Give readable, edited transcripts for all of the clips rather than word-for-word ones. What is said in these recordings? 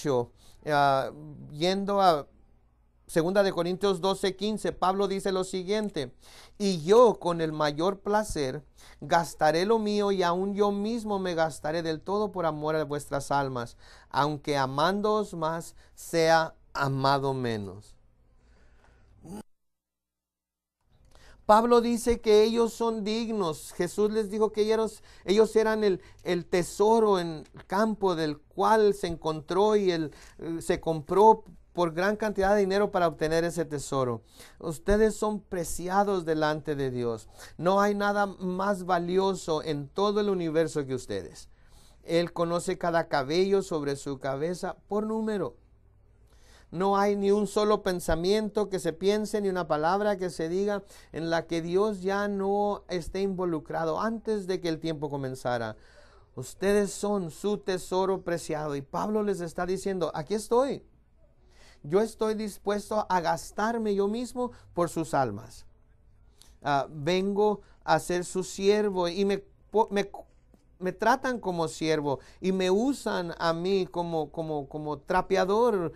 hecho, yendo a Segunda de Corintios 12:15, Pablo dice lo siguiente: y yo con el mayor placer gastaré lo mío, y aun yo mismo me gastaré del todo por amor a vuestras almas, aunque amándoos más sea amado menos. Pablo dice que ellos son dignos. Jesús les dijo que ellos eran el tesoro en el campo del cual se encontró y se compró por gran cantidad de dinero para obtener ese tesoro. Ustedes son preciados delante de Dios. No hay nada más valioso en todo el universo que ustedes. Él conoce cada cabello sobre su cabeza por número. No hay ni un solo pensamiento que se piense, ni una palabra que se diga en la que Dios ya no esté involucrado antes de que el tiempo comenzara. Ustedes son su tesoro preciado. Y Pablo les está diciendo, aquí estoy. Yo estoy dispuesto a gastarme yo mismo por sus almas. Vengo a ser su siervo y me tratan como siervo y me usan a mí como trapeador,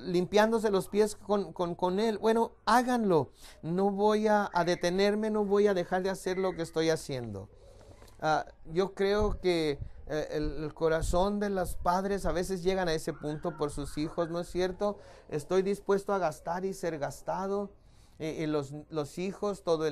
limpiándose los pies con él. Bueno, háganlo. No voy a detenerme, no voy a dejar de hacer lo que estoy haciendo. Yo creo que el corazón de los padres a veces llegan a ese punto por sus hijos, ¿no es cierto? Estoy dispuesto a gastar y ser gastado. Y los hijos todos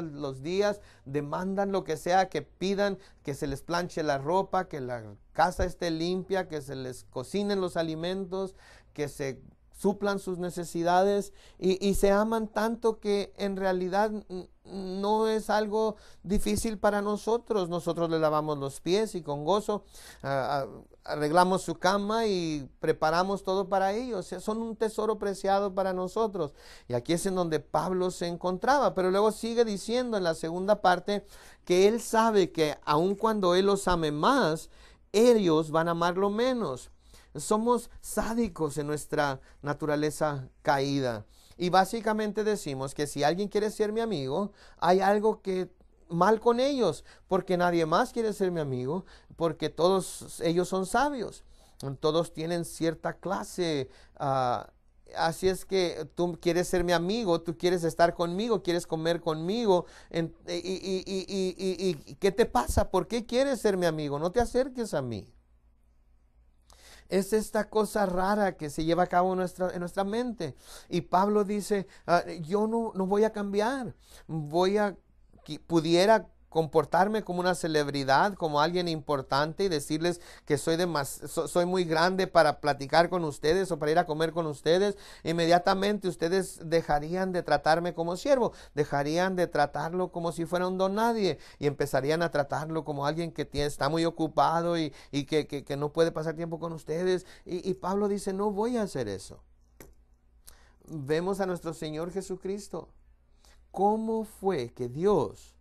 los días demandan lo que sea, que pidan que se les planche la ropa, que la casa esté limpia, que se les cocinen los alimentos, que se suplan sus necesidades y se aman tanto que en realidad no es algo difícil para nosotros. Nosotros le lavamos los pies y con gozo arreglamos su cama y preparamos todo para ellos. O sea, son un tesoro preciado para nosotros. Y aquí es en donde Pablo se encontraba. Pero luego sigue diciendo en la segunda parte que él sabe que aun cuando él los ame más, ellos van a amarlo menos. Somos sádicos en nuestra naturaleza caída. Y básicamente decimos que si alguien quiere ser mi amigo, hay algo que mal con ellos, porque nadie más quiere ser mi amigo, porque todos ellos son sabios, todos tienen cierta clase. Así es que tú quieres ser mi amigo, tú quieres estar conmigo, quieres comer conmigo. ¿Y qué te pasa? ¿Por qué quieres ser mi amigo? No te acerques a mí. Es esta cosa rara que se lleva a cabo en nuestra mente. Y Pablo dice, yo no voy a cambiar. Pudiera comportarme como una celebridad, como alguien importante y decirles que soy muy grande para platicar con ustedes o para ir a comer con ustedes. Inmediatamente ustedes dejarían de tratarme como siervo, dejarían de tratarlo como si fuera un don nadie y empezarían a tratarlo como alguien que está muy ocupado y que no puede pasar tiempo con ustedes. Y Pablo dice, no voy a hacer eso. Vemos a nuestro Señor Jesucristo. ¿Cómo fue que Dios,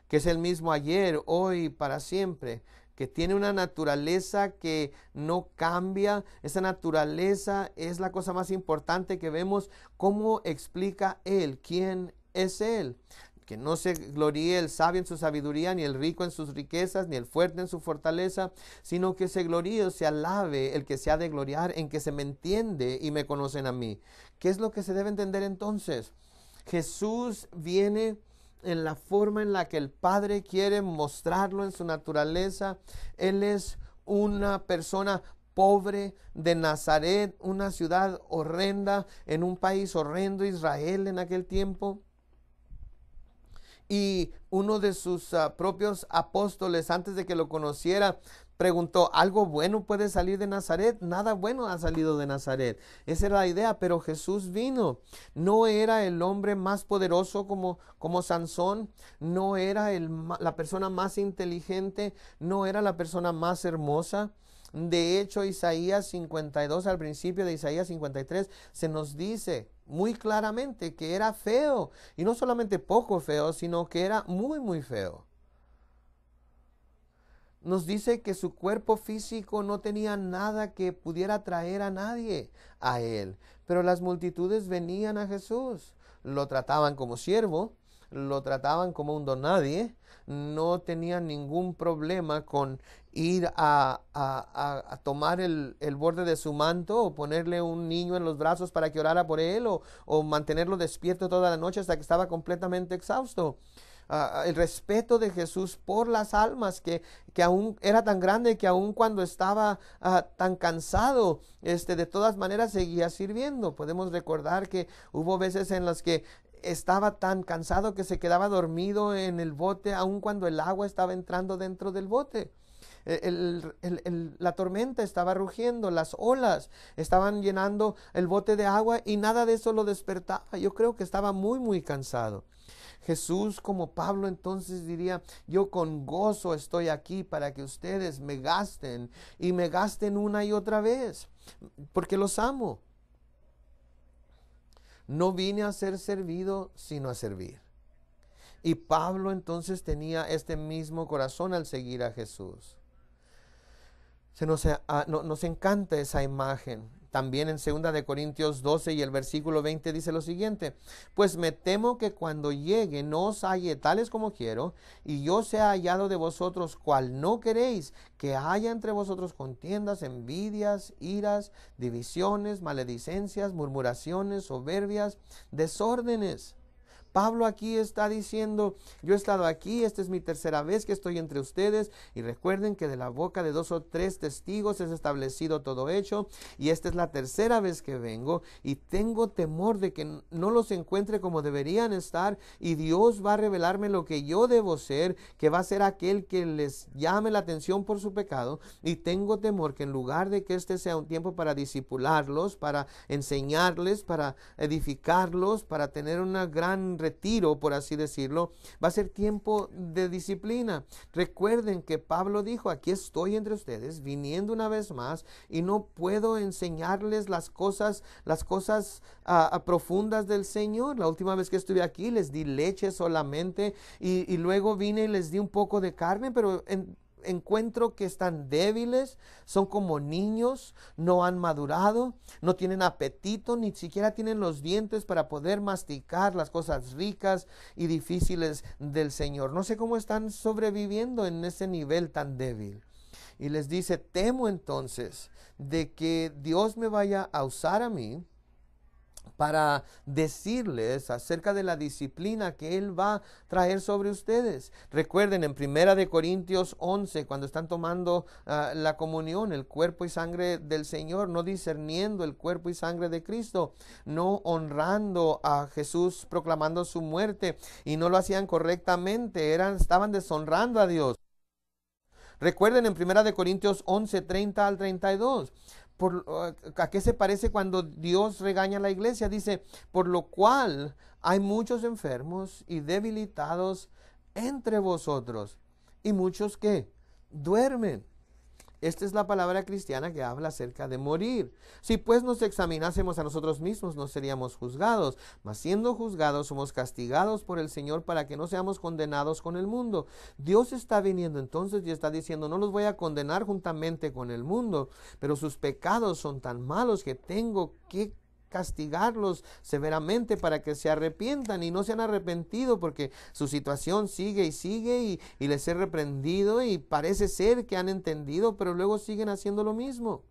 que es el mismo ayer, hoy y para siempre, que tiene una naturaleza que no cambia? Esa naturaleza es la cosa más importante que vemos. ¿Cómo explica Él? ¿Quién es Él? Que no se gloríe el sabio en su sabiduría, ni el rico en sus riquezas, ni el fuerte en su fortaleza, sino que se gloríe o se alabe el que se ha de gloriar en que se me entiende y me conocen a mí. ¿Qué es lo que se debe entender entonces? Jesús viene en la forma en la que el Padre quiere mostrarlo en su naturaleza. Él es una persona pobre de Nazaret, una ciudad horrenda, en un país horrendo, Israel en aquel tiempo. Y uno de sus propios apóstoles, antes de que lo conociera, preguntó, ¿algo bueno puede salir de Nazaret? Nada bueno ha salido de Nazaret. Esa era la idea, pero Jesús vino. No era el hombre más poderoso como Sansón, no era la persona más inteligente, no era la persona más hermosa. De hecho, Isaías 52, al principio de Isaías 53, se nos dice muy claramente que era feo. Y no solamente poco feo, sino que era muy, muy feo. Nos dice que su cuerpo físico no tenía nada que pudiera atraer a nadie a él. Pero las multitudes venían a Jesús. Lo trataban como siervo, lo trataban como un don nadie, no tenían ningún problema con ir a tomar el borde de su manto o ponerle un niño en los brazos para que orara por él o mantenerlo despierto toda la noche hasta que estaba completamente exhausto. El respeto de Jesús por las almas que aún era tan grande que aún cuando estaba tan cansado, de todas maneras seguía sirviendo. Podemos recordar que hubo veces en las que estaba tan cansado que se quedaba dormido en el bote aun cuando el agua estaba entrando dentro del bote. La tormenta estaba rugiendo, las olas estaban llenando el bote de agua y nada de eso lo despertaba. Yo creo que estaba muy, muy cansado. Jesús, como Pablo, entonces diría: yo con gozo estoy aquí para que ustedes me gasten y me gasten una y otra vez, porque los amo. No vine a ser servido, sino a servir. Y Pablo entonces tenía este mismo corazón al seguir a Jesús. Nos encanta esa imagen. También en 2 de Corintios 12 y el versículo 20 dice lo siguiente: pues me temo que cuando llegue no os halle tales como quiero, y yo sea hallado de vosotros cual no queréis, que haya entre vosotros contiendas, envidias, iras, divisiones, maledicencias, murmuraciones, soberbias, desórdenes. Pablo aquí está diciendo: yo he estado aquí, esta es mi tercera vez que estoy entre ustedes, y recuerden que de la boca de 2 o 3 testigos es establecido todo hecho, y esta es la tercera vez que vengo, y tengo temor de que no los encuentre como deberían estar, y Dios va a revelarme lo que yo debo ser, que va a ser aquel que les llame la atención por su pecado, y tengo temor que en lugar de que este sea un tiempo para discipularlos, para enseñarles, para edificarlos, para tener una gran retiro, por así decirlo, va a ser tiempo de disciplina. Recuerden que Pablo dijo: aquí estoy entre ustedes, viniendo una vez más, y no puedo enseñarles las cosas profundas del Señor. La última vez que estuve aquí les di leche solamente, y luego vine y les di un poco de carne, pero encuentro que están débiles, son como niños, no han madurado, no tienen apetito, ni siquiera tienen los dientes para poder masticar las cosas ricas y difíciles del Señor. No sé cómo están sobreviviendo en ese nivel tan débil. Y les dice: temo entonces de que Dios me vaya a usar a mí para decirles acerca de la disciplina que Él va a traer sobre ustedes. Recuerden en 1 de Corintios 11, cuando están tomando la comunión, el cuerpo y sangre del Señor, no discerniendo el cuerpo y sangre de Cristo, no honrando a Jesús, proclamando su muerte, y no lo hacían correctamente, estaban deshonrando a Dios. Recuerden en 1 de Corintios 11, 30 al 32. ¿A qué se parece cuando Dios regaña a la iglesia? Dice: por lo cual hay muchos enfermos y debilitados entre vosotros, y muchos que duermen. Esta es la palabra cristiana que habla acerca de morir. Si pues nos examinásemos a nosotros mismos, no seríamos juzgados, mas siendo juzgados somos castigados por el Señor para que no seamos condenados con el mundo. Dios está viniendo entonces y está diciendo: no los voy a condenar juntamente con el mundo, pero sus pecados son tan malos que tengo que castigarlos severamente para que se arrepientan, y no se han arrepentido porque su situación sigue y sigue, y les he reprendido y parece ser que han entendido, pero luego siguen haciendo lo mismo.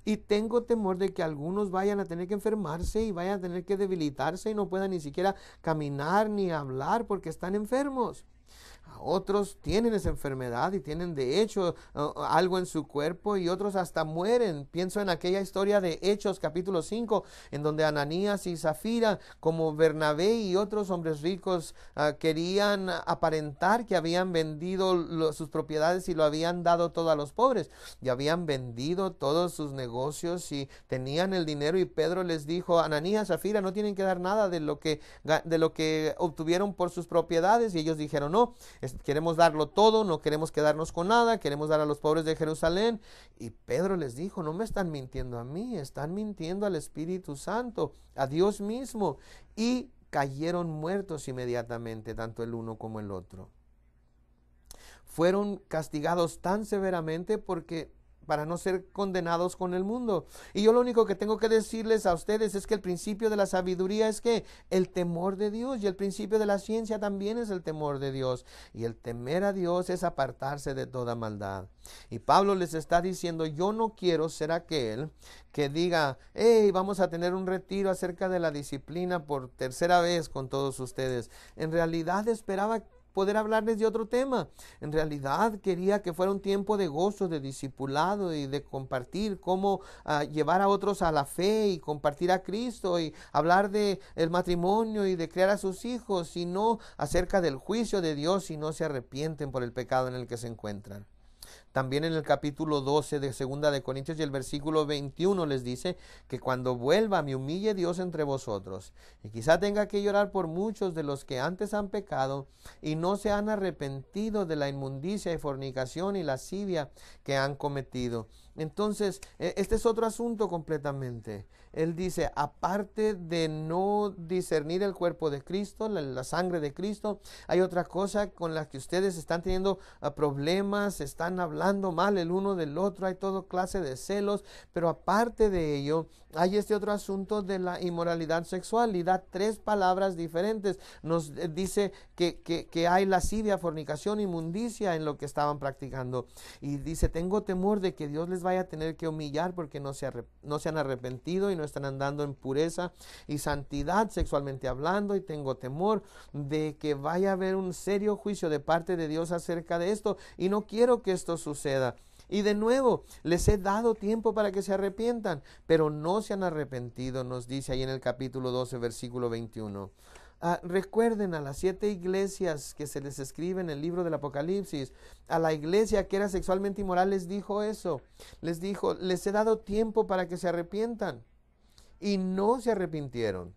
Y tengo temor de que algunos vayan a tener que enfermarse y vayan a tener que debilitarse y no puedan ni siquiera caminar ni hablar porque están enfermos. Otros tienen esa enfermedad y tienen de hecho algo en su cuerpo, y otros hasta mueren. Pienso en aquella historia de Hechos capítulo 5, en donde Ananías y Zafira, como Bernabé y otros hombres ricos, querían aparentar que habían vendido sus propiedades y lo habían dado todo a los pobres, y habían vendido todos sus negocios y tenían el dinero. Y Pedro les dijo: Ananías, Zafira, no tienen que dar nada de lo que obtuvieron por sus propiedades. Y ellos dijeron: no, queremos darlo todo, no queremos quedarnos con nada, queremos dar a los pobres de Jerusalén. Y Pedro les dijo: no me están mintiendo a mí, están mintiendo al Espíritu Santo, a Dios mismo. Y cayeron muertos inmediatamente, tanto el uno como el otro. Fueron castigados tan severamente porque para no ser condenados con el mundo. Y yo lo único que tengo que decirles a ustedes es que el principio de la sabiduría es que el temor de Dios, y el principio de la ciencia también es el temor de Dios. Y el temer a Dios es apartarse de toda maldad. Y Pablo les está diciendo, yo no quiero ser aquel que diga, hey, vamos a tener un retiro acerca de la disciplina por tercera vez con todos ustedes. En realidad esperaba poder hablarles de otro tema. En realidad quería que fuera un tiempo de gozo, de discipulado y de compartir cómo llevar a otros a la fe y compartir a Cristo y hablar de el matrimonio y de criar a sus hijos, y no acerca del juicio de Dios si no se arrepienten por el pecado en el que se encuentran. También en el capítulo 12 de Segunda de Corintios y el versículo 21 les dice que cuando vuelva me humille Dios entre vosotros. Y quizá tenga que llorar por muchos de los que antes han pecado y no se han arrepentido de la inmundicia y fornicación y lascivia que han cometido. Entonces, este es otro asunto completamente. Él dice, aparte de no discernir el cuerpo de Cristo, la sangre de Cristo, hay otra cosa con la que ustedes están teniendo problemas, están hablando mal el uno del otro, hay toda clase de celos, pero aparte de ello, hay este otro asunto de la inmoralidad sexual, y da 3 palabras diferentes. Nos dice que hay lascivia, fornicación, inmundicia en lo que estaban practicando. Y dice, tengo temor de que Dios les vaya a tener que humillar porque no se han arrepentido y no están andando en pureza y santidad sexualmente hablando, y tengo temor de que vaya a haber un serio juicio de parte de Dios acerca de esto, y no quiero que esto suceda. Y de nuevo, les he dado tiempo para que se arrepientan, pero no se han arrepentido, nos dice ahí en el capítulo 12, versículo 21. Recuerden a las 7 iglesias que se les escribe en el libro del Apocalipsis. A la iglesia que era sexualmente inmoral les dijo eso. Les dijo, les he dado tiempo para que se arrepientan. Y no se arrepintieron.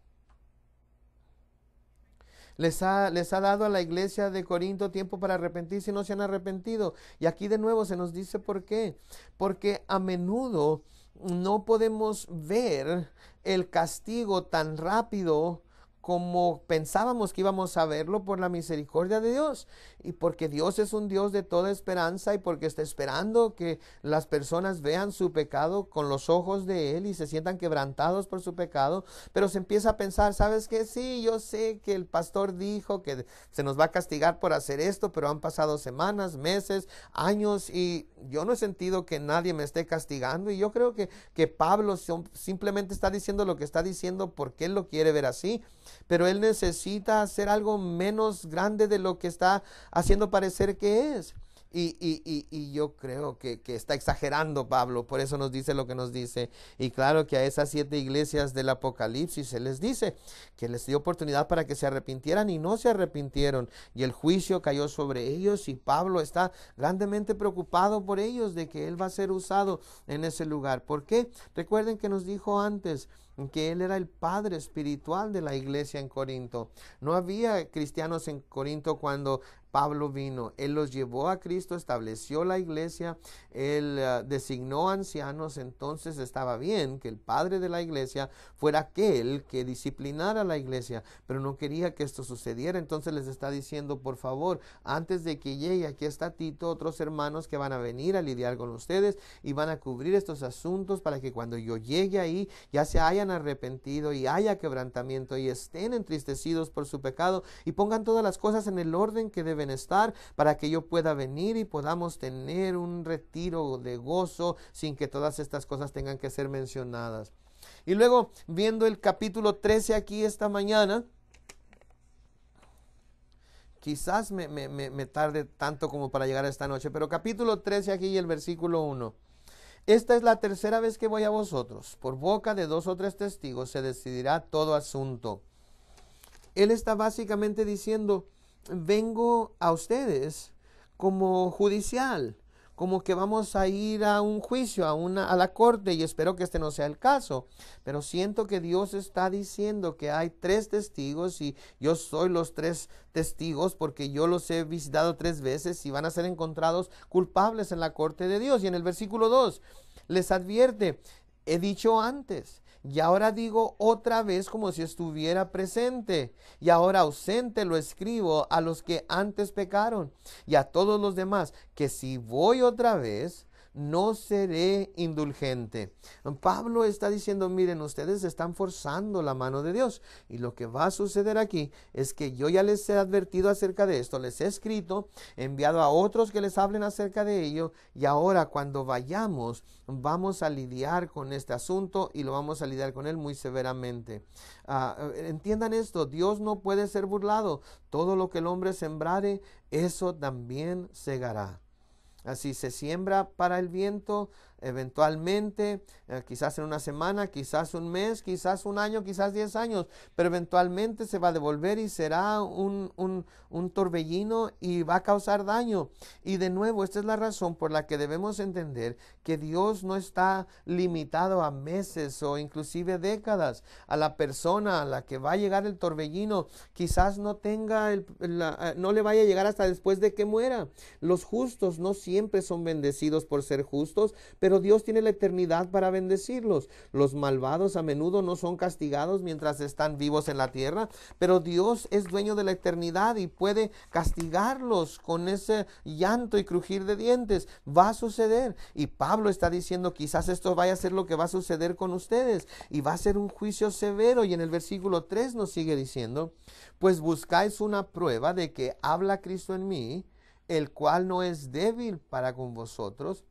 Les ha dado a la iglesia de Corinto tiempo para arrepentirse y no se han arrepentido. Y aquí de nuevo se nos dice por qué. Porque a menudo no podemos ver el castigo tan rápido como pensábamos que íbamos a verlo, por la misericordia de Dios, y porque Dios es un Dios de toda esperanza, y porque está esperando que las personas vean su pecado con los ojos de Él y se sientan quebrantados por su pecado. Pero se empieza a pensar, ¿sabes qué? Sí, yo sé que el pastor dijo que se nos va a castigar por hacer esto, pero han pasado semanas, meses, años, y yo no he sentido que nadie me esté castigando. Y yo creo que Pablo simplemente está diciendo lo que está diciendo porque él lo quiere ver así. Pero él necesita hacer algo menos grande de lo que está haciendo parecer que es. Y yo creo que está exagerando Pablo, por eso nos dice lo que nos dice. Y claro que a esas 7 iglesias del Apocalipsis se les dice que les dio oportunidad para que se arrepintieran y no se arrepintieron. Y el juicio cayó sobre ellos, y Pablo está grandemente preocupado por ellos, de que él va a ser usado en ese lugar. ¿Por qué? Recuerden que nos dijo antes que él era el padre espiritual de la iglesia en Corinto. No había cristianos en Corinto cuando Pablo vino. Él los llevó a Cristo, estableció la iglesia, él designó ancianos. Entonces estaba bien que el padre de la iglesia fuera aquel que disciplinara la iglesia, pero no quería que esto sucediera. Entonces les está diciendo, por favor, antes de que llegue, aquí está Tito, otros hermanos que van a venir a lidiar con ustedes y van a cubrir estos asuntos, para que cuando yo llegue ahí ya se hayan arrepentido y haya quebrantamiento y estén entristecidos por su pecado, y pongan todas las cosas en el orden que deben estar, para que yo pueda venir y podamos tener un retiro de gozo sin que todas estas cosas tengan que ser mencionadas. Y luego, viendo el capítulo 13 aquí esta mañana, quizás me tarde tanto como para llegar a esta noche, pero capítulo 13 aquí y el versículo 1. Esta es la tercera vez que voy a vosotros. Por boca de 2 o 3 testigos se decidirá todo asunto. Él está básicamente diciendo, vengo a ustedes como judicial, como que vamos a ir a un juicio, a la corte, y espero que este no sea el caso. Pero siento que Dios está diciendo que hay 3 testigos, y yo soy los 3 testigos porque yo los he visitado 3 veces y van a ser encontrados culpables en la corte de Dios. Y en el versículo 2 les advierte, he dicho antes, y ahora digo otra vez como si estuviera presente, y ahora ausente lo escribo a los que antes pecaron y a todos los demás, que si voy otra vez, no seré indulgente. Pablo está diciendo, miren, ustedes están forzando la mano de Dios. Y lo que va a suceder aquí es que yo ya les he advertido acerca de esto, les he escrito, he enviado a otros que les hablen acerca de ello, y ahora cuando vayamos, vamos a lidiar con este asunto y lo vamos a lidiar con él muy severamente. Entiendan esto, Dios no puede ser burlado. Todo lo que el hombre sembrare, eso también segará. Así se siembra para el viento, eventualmente, quizás en una semana, quizás un mes, quizás un año, quizás 10 años, pero eventualmente se va a devolver y será un torbellino y va a causar daño. Y de nuevo, esta es la razón por la que debemos entender que Dios no está limitado a meses o inclusive décadas. A la persona a la que va a llegar el torbellino, quizás no tenga, no le vaya a llegar hasta después de que muera. Los justos no siempre son bendecidos por ser justos, pero Dios tiene la eternidad para bendecirlos. Los malvados a menudo no son castigados mientras están vivos en la tierra, pero Dios es dueño de la eternidad y puede castigarlos con ese llanto y crujir de dientes. Va a suceder. Y Pablo está diciendo, quizás esto vaya a ser lo que va a suceder con ustedes y va a ser un juicio severo. Y en el versículo 3 nos sigue diciendo, pues buscáis una prueba de que habla Cristo en mí, el cual no es débil para con vosotros,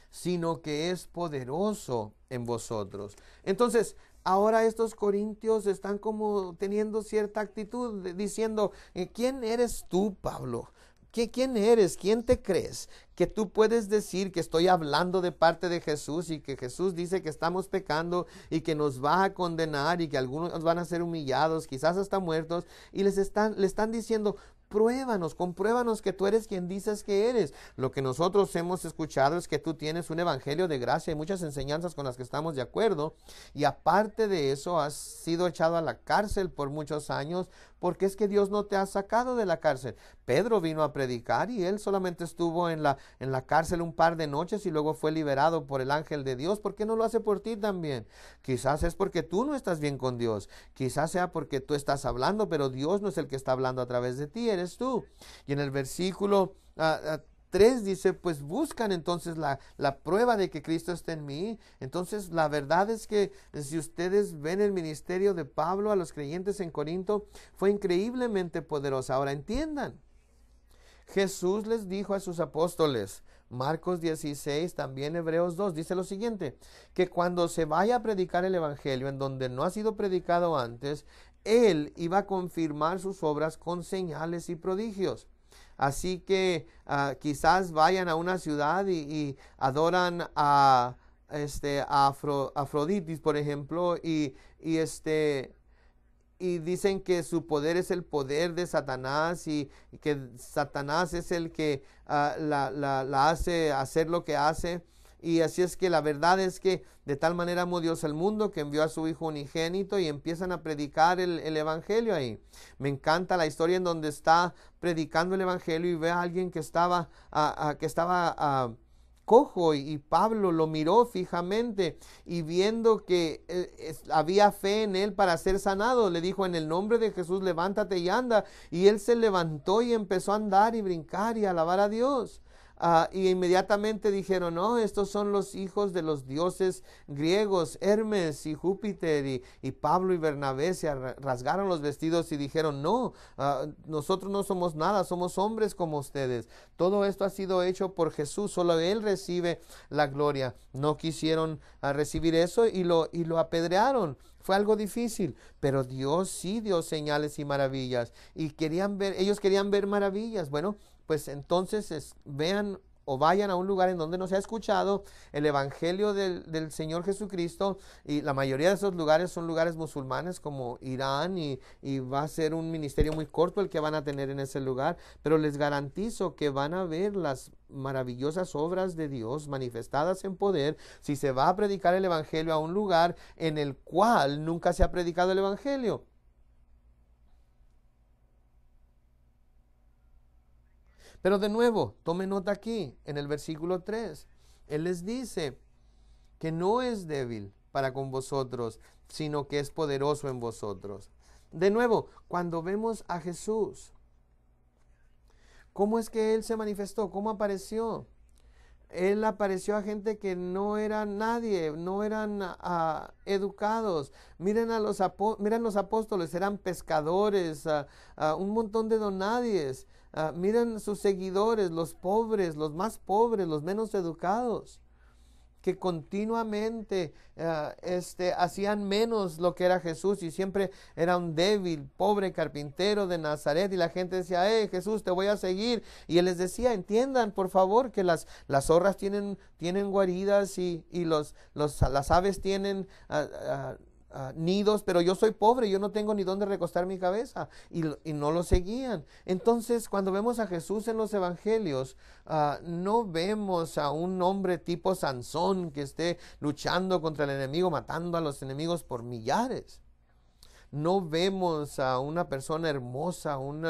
sino que es poderoso en vosotros. Entonces, ahora estos corintios están como teniendo cierta actitud, diciendo, ¿quién eres tú, Pablo? ¿Quién eres? ¿Quién te crees? Que tú puedes decir que estoy hablando de parte de Jesús y que Jesús dice que estamos pecando y que nos va a condenar y que algunos van a ser humillados, quizás hasta muertos, y le están diciendo, compruébanos que tú eres quien dices que eres. Lo que nosotros hemos escuchado es que tú tienes un evangelio de gracia y muchas enseñanzas con las que estamos de acuerdo, y aparte de eso has sido echado a la cárcel por muchos años, porque es que Dios no te ha sacado de la cárcel. Pedro vino a predicar y él solamente estuvo en la cárcel un par de noches y luego fue liberado por el ángel de Dios. ¿Por qué no lo hace por ti también? Quizás es porque tú no estás bien con Dios, quizás sea porque tú estás hablando, pero Dios no es el que está hablando a través de ti, eres tú. Y en el versículo 3 dice, pues buscan entonces la prueba de que Cristo está en mí. Entonces la verdad es que si ustedes ven el ministerio de Pablo a los creyentes en Corinto, fue increíblemente poderoso. Ahora entiendan, Jesús les dijo a sus apóstoles, Marcos 16, también Hebreos 2, dice lo siguiente, que cuando se vaya a predicar el evangelio en donde no ha sido predicado antes, Él iba a confirmar sus obras con señales y prodigios. Así que quizás vayan a una ciudad y adoran a Afroditis, por ejemplo, y dicen que su poder es el poder de Satanás y que Satanás es el que la hace hacer lo que hace. Y así es que la verdad es que de tal manera amó Dios al mundo que envió a su Hijo unigénito, y empiezan a predicar el evangelio ahí. Me encanta la historia en donde está predicando el evangelio y ve a alguien que estaba cojo, y Pablo lo miró fijamente y viendo que había fe en él para ser sanado, le dijo, en el nombre de Jesús levántate y anda, y él se levantó y empezó a andar y brincar y alabar a Dios. Y inmediatamente dijeron, no, estos son los hijos de los dioses griegos, Hermes y Júpiter, y Pablo y Bernabé se rasgaron los vestidos y dijeron, no, nosotros no somos nada, somos hombres como ustedes. Todo esto ha sido hecho por Jesús, solo Él recibe la gloria. No quisieron recibir eso y lo apedrearon. Fue algo difícil, pero Dios sí dio señales y maravillas, y ellos querían ver maravillas. Bueno, pues entonces vean o vayan a un lugar en donde no se ha escuchado el evangelio del Señor Jesucristo, y la mayoría de esos lugares son lugares musulmanes como Irán, y va a ser un ministerio muy corto el que van a tener en ese lugar, pero les garantizo que van a ver las maravillosas obras de Dios manifestadas en poder si se va a predicar el evangelio a un lugar en el cual nunca se ha predicado el evangelio. Pero de nuevo, tome nota aquí, en el versículo 3, Él les dice que no es débil para con vosotros, sino que es poderoso en vosotros. De nuevo, cuando vemos a Jesús, ¿cómo es que Él se manifestó? ¿Cómo apareció? Él apareció a gente que no eran nadie, no eran educados. Miren los apóstoles, eran pescadores, un montón de donadies. Miren sus seguidores, los pobres, los más pobres, los menos educados, que continuamente hacían menos lo que era Jesús, y siempre era un débil, pobre carpintero de Nazaret, y la gente decía, Jesús, te voy a seguir. Y él les decía, entiendan por favor que las zorras tienen guaridas, y las aves tienen nidos, pero yo soy pobre, yo no tengo ni dónde recostar mi cabeza. Y no lo seguían. Entonces, cuando vemos a Jesús en los evangelios, no vemos a un hombre tipo Sansón que esté luchando contra el enemigo, matando a los enemigos por millares. No vemos a una persona hermosa, un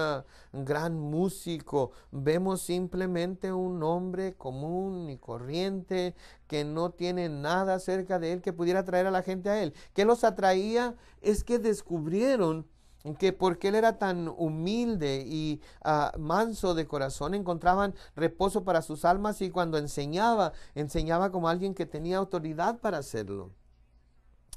gran músico. Vemos simplemente un hombre común y corriente que no tiene nada cerca de él que pudiera atraer a la gente a él. ¿Qué los atraía? Es que descubrieron que porque él era tan humilde y manso de corazón, encontraban reposo para sus almas, y cuando enseñaba como alguien que tenía autoridad para hacerlo.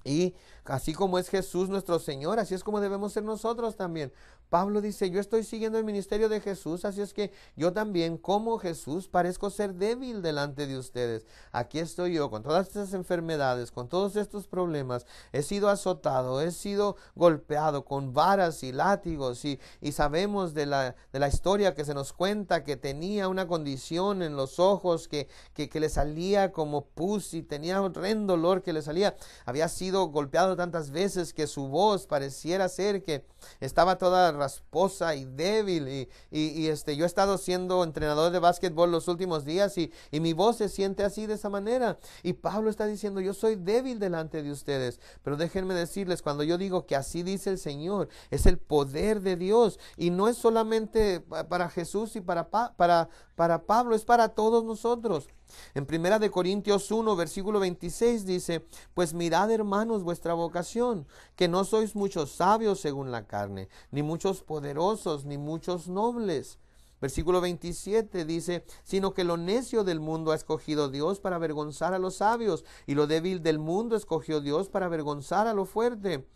Y así como es Jesús nuestro Señor, así es como debemos ser nosotros también. Pablo dice, yo estoy siguiendo el ministerio de Jesús, así es que yo también, como Jesús, parezco ser débil delante de ustedes. Aquí estoy yo con todas estas enfermedades, con todos estos problemas. He sido azotado, he sido golpeado con varas y látigos, y sabemos de la historia que se nos cuenta que tenía una condición en los ojos que le salía como pus, y tenía un horrendo dolor que le salía. Había sido golpeado tantas veces que su voz pareciera ser que estaba toda rasposa y débil, y yo he estado siendo entrenador de básquetbol los últimos días, y mi voz se siente así, de esa manera. Y Pablo está diciendo, yo soy débil delante de ustedes, pero déjenme decirles, cuando yo digo que así dice el Señor, es el poder de Dios, y no es solamente para Jesús y para Pablo, es para todos nosotros. En 1 Corintios 1, versículo 26 dice, pues mirad, hermanos, vuestra vocación, que no sois muchos sabios según la carne, ni muchos poderosos, ni muchos nobles. Versículo 27 dice, sino que lo necio del mundo ha escogido Dios para avergonzar a los sabios, y lo débil del mundo escogió Dios para avergonzar a lo fuerte.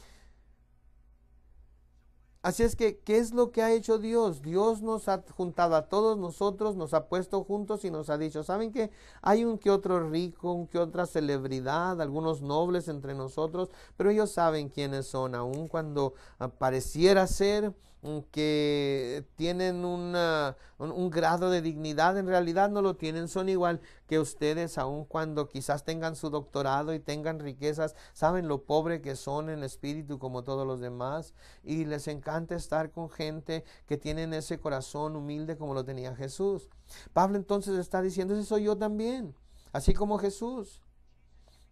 Así es que, ¿qué es lo que ha hecho Dios? Dios nos ha juntado a todos nosotros, nos ha puesto juntos y nos ha dicho, ¿saben qué? Hay un que otro rico, un que otra celebridad, algunos nobles entre nosotros, pero ellos saben quiénes son, aun cuando pareciera ser que tienen un grado de dignidad, en realidad no lo tienen, son igual que ustedes, aun cuando quizás tengan su doctorado y tengan riquezas, saben lo pobre que son en espíritu como todos los demás, y les encanta estar con gente que tienen ese corazón humilde como lo tenía Jesús. Pablo entonces está diciendo, ese soy yo también, así como Jesús.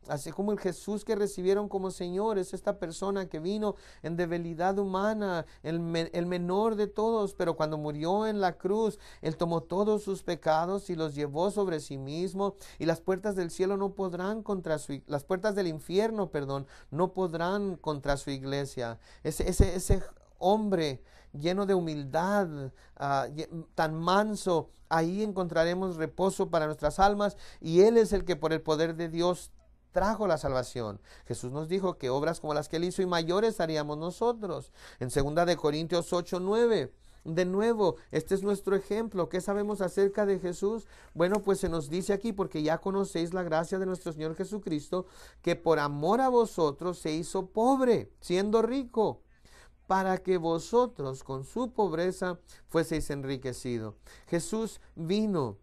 Así como el Jesús que recibieron como Señor es esta persona que vino en debilidad humana, el menor de todos, pero cuando murió en la cruz, Él tomó todos sus pecados y los llevó sobre sí mismo, y las puertas del cielo no podrán las puertas del infierno, no podrán contra su iglesia. Ese hombre lleno de humildad, tan manso, ahí encontraremos reposo para nuestras almas, y Él es el que por el poder de Dios trajo la salvación. Jesús nos dijo que obras como las que Él hizo y mayores haríamos nosotros. En 2 Corintios 8, 9. De nuevo, este es nuestro ejemplo. ¿Qué sabemos acerca de Jesús? Bueno, pues se nos dice aquí, porque ya conocéis la gracia de nuestro Señor Jesucristo, que por amor a vosotros se hizo pobre, siendo rico, para que vosotros con su pobreza fueseis enriquecidos. Jesús vino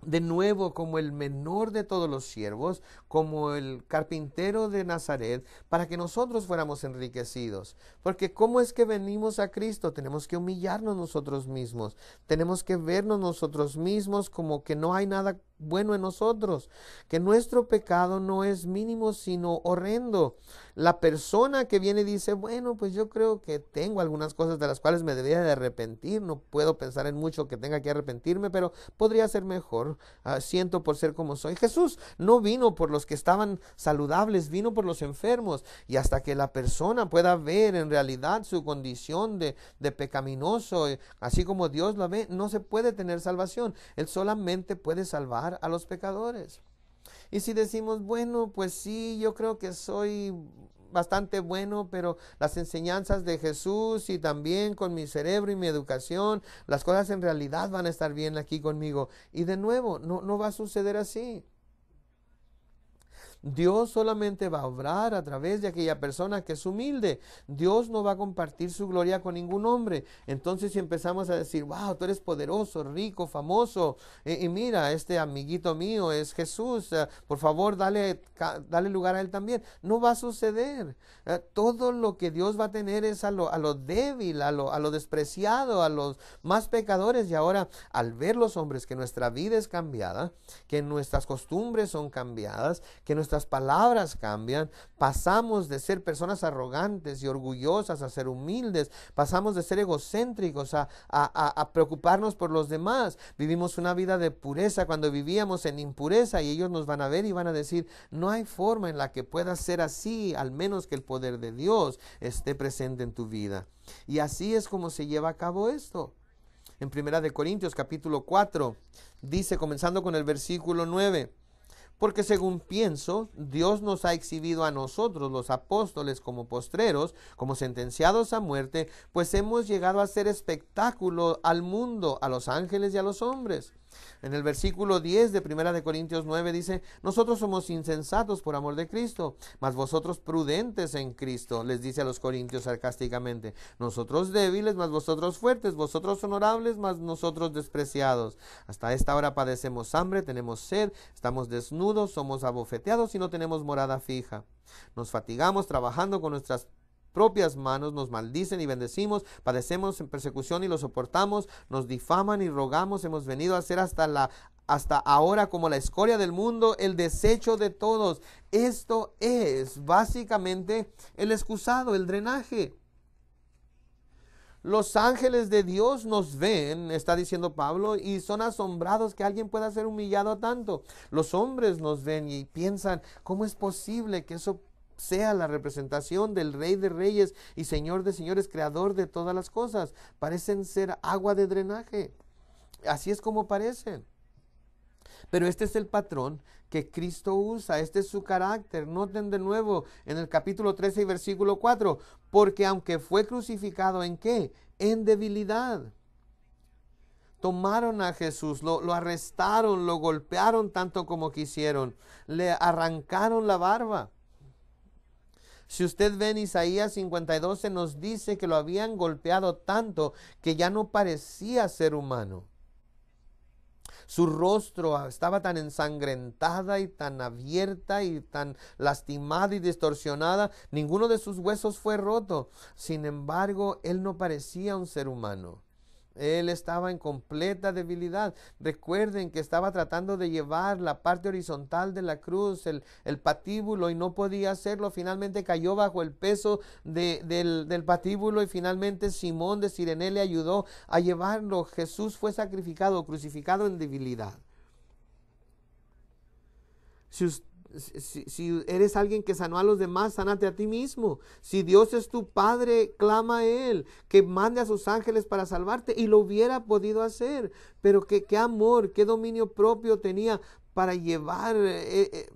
de nuevo como el menor de todos los siervos, como el carpintero de Nazaret, para que nosotros fuéramos enriquecidos. Porque ¿cómo es que venimos a Cristo? Tenemos que humillarnos nosotros mismos, tenemos que vernos nosotros mismos como que no hay nada bueno en nosotros, que nuestro pecado no es mínimo sino horrendo. La persona que viene y dice, bueno, pues yo creo que tengo algunas cosas de las cuales me debería de arrepentir, no puedo pensar en mucho que tenga que arrepentirme, pero podría ser mejor, siento por ser como soy. Jesús no vino por los que estaban saludables, vino por los enfermos, y hasta que la persona pueda ver en realidad su condición de pecaminoso, así como Dios la ve, no se puede tener salvación. Él solamente puede salvar a los pecadores. Y si decimos, bueno, pues sí, yo creo que soy bastante bueno, pero las enseñanzas de Jesús y también con mi cerebro y mi educación, las cosas en realidad van a estar bien aquí conmigo. Y de nuevo, no va a suceder así. Dios solamente va a obrar a través de aquella persona que es humilde. Dios no va a compartir su gloria con ningún hombre. Entonces si empezamos a decir, wow, tú eres poderoso, rico, famoso, y mira, este amiguito mío es Jesús, por favor dale lugar a él también. No va a suceder. Todo lo que Dios va a tener es a lo débil, a lo despreciado, a los más pecadores. Y ahora, al ver los hombres que nuestra vida es cambiada, que nuestras costumbres son cambiadas, que nuestras palabras cambian, pasamos de ser personas arrogantes y orgullosas a ser humildes, pasamos de ser egocéntricos a preocuparnos por los demás. Vivimos una vida de pureza cuando vivíamos en impureza, y ellos nos van a ver y van a decir, no hay forma en la que pueda ser así, al menos que el poder de Dios esté presente en tu vida. Y así es como se lleva a cabo esto. En 1 Corintios capítulo 4 dice, comenzando con el versículo 9, porque según pienso, Dios nos ha exhibido a nosotros, los apóstoles, como postreros, como sentenciados a muerte, pues hemos llegado a ser espectáculo al mundo, a los ángeles y a los hombres. En el versículo 10 de 1 Corintios 9 dice, nosotros somos insensatos por amor de Cristo, mas vosotros prudentes en Cristo, les dice a los corintios sarcásticamente. Nosotros débiles, mas vosotros fuertes, vosotros honorables, mas nosotros despreciados. Hasta esta hora padecemos hambre, tenemos sed, estamos desnudos, somos abofeteados y no tenemos morada fija. Nos fatigamos trabajando con nuestras propias manos, nos maldicen y bendecimos, padecemos en persecución y lo soportamos, nos difaman y rogamos, hemos venido a ser hasta ahora como la escoria del mundo, el desecho de todos. Esto es básicamente el excusado, el drenaje. Los ángeles de Dios nos ven, está diciendo Pablo, y son asombrados que alguien pueda ser humillado tanto. Los hombres nos ven y piensan, ¿cómo es posible que eso sea la representación del Rey de Reyes y Señor de Señores, Creador de todas las cosas? Parecen ser agua de drenaje. Así es como parecen. Pero este es el patrón que Cristo usa, este es su carácter. Noten de nuevo en el capítulo 13 y versículo 4, porque aunque fue crucificado, ¿en qué? En debilidad. Tomaron a Jesús, lo arrestaron, lo golpearon tanto como quisieron, le arrancaron la barba. Si usted ve en Isaías 52, se nos dice que lo habían golpeado tanto que ya no parecía ser humano. Su rostro estaba tan ensangrentada y tan abierta y tan lastimada y distorsionada. Ninguno de sus huesos fue roto. Sin embargo, él no parecía un ser humano. Él estaba en completa debilidad. Recuerden que estaba tratando de llevar la parte horizontal de la cruz, el patíbulo, y no podía hacerlo. Finalmente cayó bajo el peso del patíbulo, y finalmente Simón de Cirene le ayudó a llevarlo. Jesús fue sacrificado, crucificado en debilidad. Si eres alguien que sanó a los demás, sánate a ti mismo. Si Dios es tu Padre, clama a Él, que mande a sus ángeles para salvarte, y lo hubiera podido hacer. Pero qué amor, qué dominio propio tenía para llevar,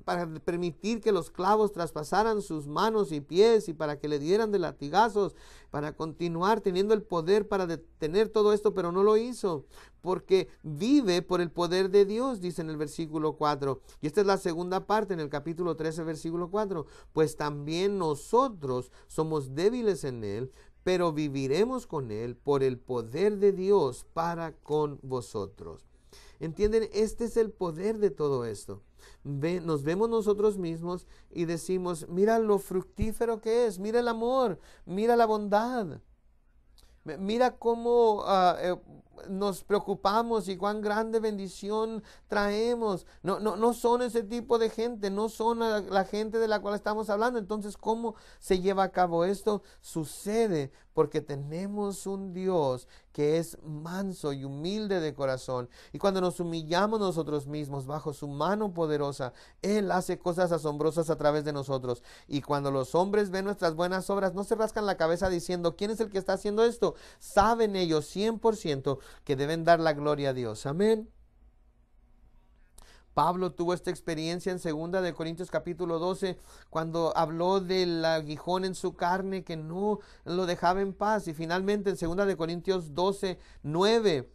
para permitir que los clavos traspasaran sus manos y pies, y para que le dieran de latigazos, para continuar teniendo el poder para detener todo esto, pero no lo hizo, porque vive por el poder de Dios, dice en el versículo 4. Y esta es la segunda parte en el capítulo 13, versículo 4. Pues también nosotros somos débiles en Él, pero viviremos con Él por el poder de Dios para con vosotros. ¿Entienden? Este es el poder de todo esto. Nos vemos nosotros mismos y decimos, mira lo fructífero que es, mira el amor, mira la bondad. Mira cómo nos preocupamos y cuán grande bendición traemos. No son ese tipo de gente, no son la gente de la cual estamos hablando. Entonces, ¿cómo se lleva a cabo esto? Sucede porque tenemos un Dios que es manso y humilde de corazón. Y cuando nos humillamos nosotros mismos bajo su mano poderosa, Él hace cosas asombrosas a través de nosotros. Y cuando los hombres ven nuestras buenas obras, no se rascan la cabeza diciendo, ¿quién es el que está haciendo esto? Saben ellos 100% que deben dar la gloria a Dios. Amén. Pablo tuvo esta experiencia en 2 Corintios capítulo 12, cuando habló del aguijón en su carne que no lo dejaba en paz. Y finalmente en 2 Corintios 12:9,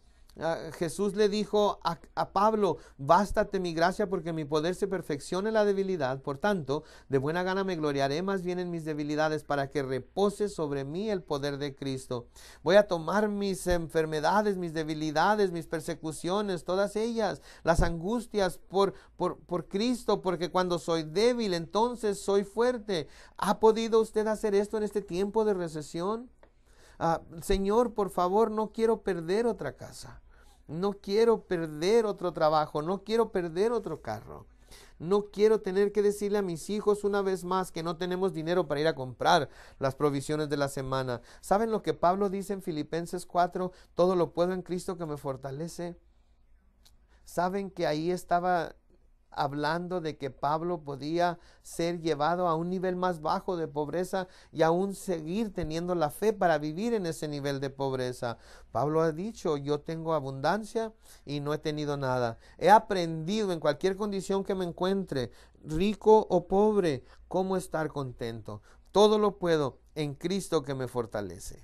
Jesús le dijo a Pablo, bástate mi gracia porque mi poder se perfecciona en la debilidad. Por tanto, de buena gana me gloriaré más bien en mis debilidades para que repose sobre mí el poder de Cristo. Voy a tomar mis enfermedades, mis debilidades, mis persecuciones, todas ellas, las angustias por Cristo, porque cuando soy débil, entonces soy fuerte. ¿Ha podido usted hacer esto en este tiempo de recesión? Señor, por favor, no quiero perder otra casa. No quiero perder otro trabajo, no quiero perder otro carro. No quiero tener que decirle a mis hijos una vez más que no tenemos dinero para ir a comprar las provisiones de la semana. ¿Saben lo que Pablo dice en Filipenses 4? Todo lo puedo en Cristo que me fortalece. ¿Saben que ahí estaba hablando de que Pablo podía ser llevado a un nivel más bajo de pobreza y aún seguir teniendo la fe para vivir en ese nivel de pobreza? Pablo ha dicho, yo tengo abundancia y no he tenido nada. He aprendido en cualquier condición que me encuentre, rico o pobre, cómo estar contento. Todo lo puedo en Cristo que me fortalece.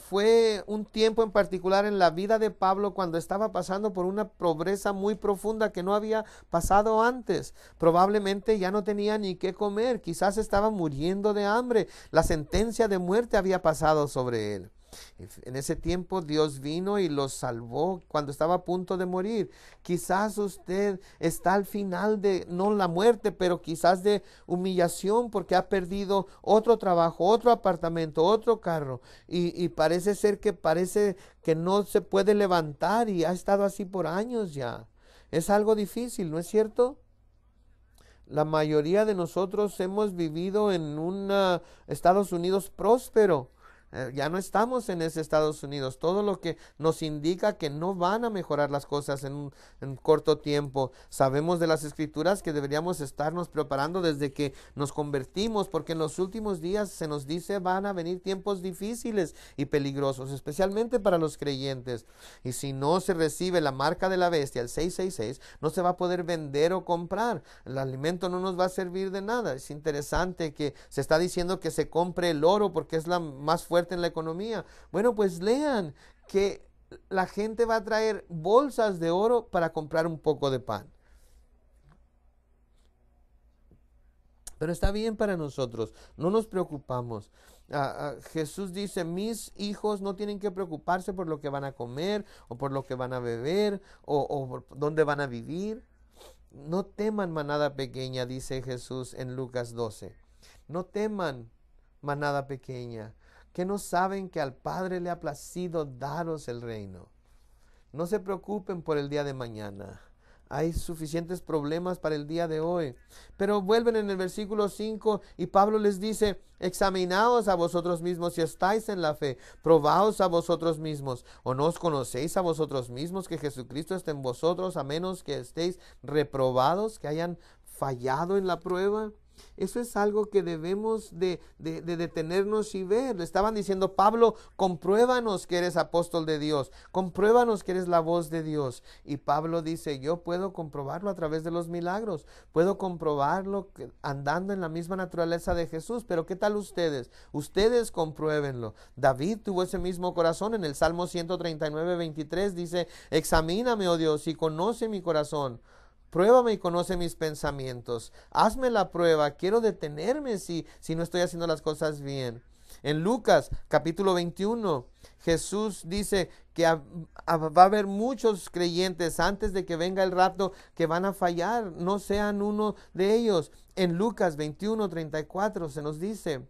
Fue un tiempo en particular en la vida de Pablo cuando estaba pasando por una pobreza muy profunda que no había pasado antes. Probablemente ya no tenía ni qué comer, quizás estaba muriendo de hambre. La sentencia de muerte había pasado sobre él. En ese tiempo Dios vino y los salvó cuando estaba a punto de morir. Quizás usted está al final de, no la muerte, pero quizás de humillación porque ha perdido otro trabajo, otro apartamento, otro carro y parece ser que no se puede levantar y ha estado así por años ya. Es algo difícil, ¿no es cierto? La mayoría de nosotros hemos vivido en un Estados Unidos próspero. Ya no estamos en ese Estados Unidos. Todo lo que nos indica que no van a mejorar las cosas en corto tiempo. Sabemos de las Escrituras que deberíamos estarnos preparando desde que nos convertimos, porque en los últimos días se nos dice van a venir tiempos difíciles y peligrosos, especialmente para los creyentes. Y si no se recibe la marca de la bestia, el 666, no se va a poder vender o comprar. El alimento no nos va a servir de nada. Es interesante que se está diciendo que se compre el oro porque es la más fuerte en la economía. Bueno, pues lean que la gente va a traer bolsas de oro para comprar un poco de pan. Pero está bien para nosotros, no nos preocupamos. Jesús dice, mis hijos no tienen que preocuparse por lo que van a comer o por lo que van a beber o por dónde van a vivir. No teman, manada pequeña, dice Jesús en Lucas 12. No teman, manada pequeña, que no saben que al Padre le ha placido daros el reino. No se preocupen por el día de mañana. Hay suficientes problemas para el día de hoy. Pero vuelven en el versículo 5 y Pablo les dice, examinaos a vosotros mismos si estáis en la fe, probaos a vosotros mismos, o no os conocéis a vosotros mismos que Jesucristo está en vosotros, a menos que estéis reprobados, que hayan fallado en la prueba. Eso es algo que debemos de detenernos y ver. Le estaban diciendo, Pablo, compruébanos que eres apóstol de Dios, compruébanos que eres la voz de Dios. Y Pablo dice, yo puedo comprobarlo a través de los milagros, puedo comprobarlo andando en la misma naturaleza de Jesús. Pero ¿qué tal ustedes? Ustedes compruébenlo. David tuvo ese mismo corazón. En el Salmo 139:23 dice, examíname, oh Dios, y conoce mi corazón. Pruébame y conoce mis pensamientos. Hazme la prueba. Quiero detenerme si no estoy haciendo las cosas bien. En Lucas capítulo 21, Jesús dice que va a haber muchos creyentes antes de que venga el rapto que van a fallar. No sean uno de ellos. En Lucas 21:34 se nos dice,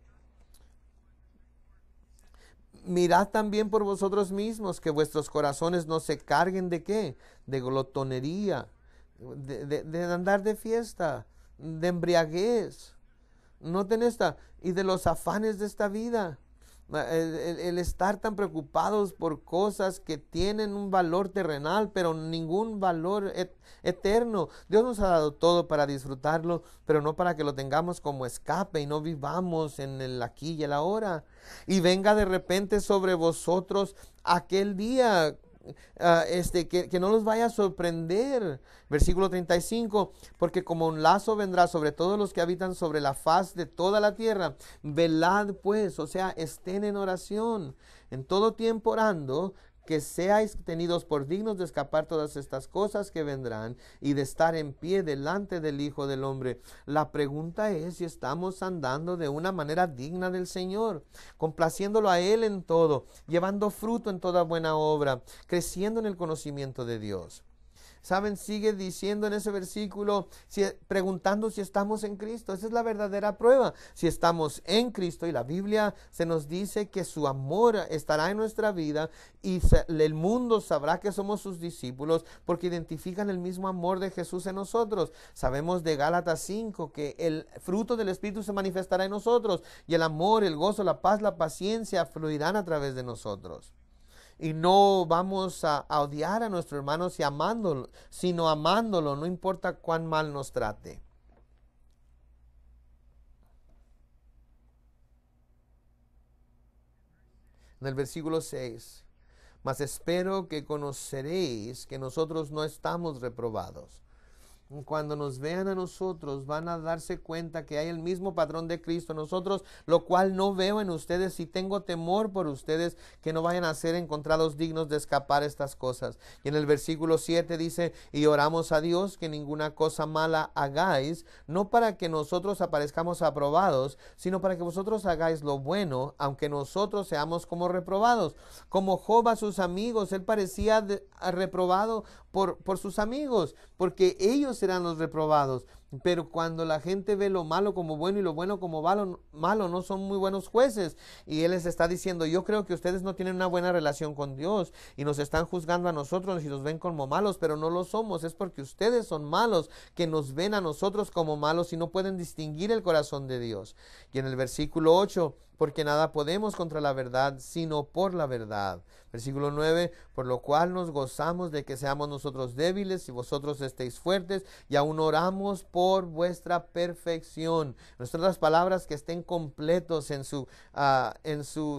Mirad también por vosotros mismos que vuestros corazones no se carguen de ¿qué? De glotonería, de andar de fiesta, de embriaguez. Noten esta, y de los afanes de esta vida. El estar tan preocupados por cosas que tienen un valor terrenal, pero ningún valor eterno. Dios nos ha dado todo para disfrutarlo, pero no para que lo tengamos como escape y no vivamos en el aquí y el ahora. Y venga de repente sobre vosotros aquel día que no los vaya a sorprender. Versículo 35, porque como un lazo vendrá sobre todos los que habitan sobre la faz de toda la tierra. Velad pues, o sea, estén en oración, en todo tiempo orando, que seáis tenidos por dignos de escapar todas estas cosas que vendrán y de estar en pie delante del Hijo del Hombre. La pregunta es si estamos andando de una manera digna del Señor, complaciéndolo a Él en todo, llevando fruto en toda buena obra, creciendo en el conocimiento de Dios. ¿Saben? Sigue diciendo en ese versículo, preguntando si estamos en Cristo. Esa es la verdadera prueba. Si estamos en Cristo, y la Biblia se nos dice que su amor estará en nuestra vida y el mundo sabrá que somos sus discípulos porque identifican el mismo amor de Jesús en nosotros. Sabemos de Gálatas 5 que el fruto del Espíritu se manifestará en nosotros y el amor, el gozo, la paz, la paciencia fluirán a través de nosotros. Y no vamos a odiar a nuestro hermano sino amándolo, no importa cuán mal nos trate. En el versículo 6, mas espero que conoceréis que nosotros no estamos reprobados. Cuando nos vean a nosotros van a darse cuenta que hay el mismo patrón de Cristo en nosotros, lo cual no veo en ustedes y tengo temor por ustedes que no vayan a ser encontrados dignos de escapar estas cosas. Y en el versículo 7 dice, y oramos a Dios que ninguna cosa mala hagáis, no para que nosotros aparezcamos aprobados, sino para que vosotros hagáis lo bueno, aunque nosotros seamos como reprobados. Como Job a sus amigos, él parecía reprobado por sus amigos, porque ellos serán los reprobados. Pero cuando la gente ve lo malo como bueno y lo bueno como malo, no son muy buenos jueces. Y él les está diciendo, yo creo que ustedes no tienen una buena relación con Dios y nos están juzgando a nosotros y nos ven como malos, pero no lo somos. Es porque ustedes son malos, que nos ven a nosotros como malos y no pueden distinguir el corazón de Dios. Y en el versículo 8, porque nada podemos contra la verdad, sino por la verdad. Versículo 9, por lo cual nos gozamos de que seamos nosotros débiles y vosotros estéis fuertes, y aún oramos por vuestra perfección. En otras palabras, que estén completos en su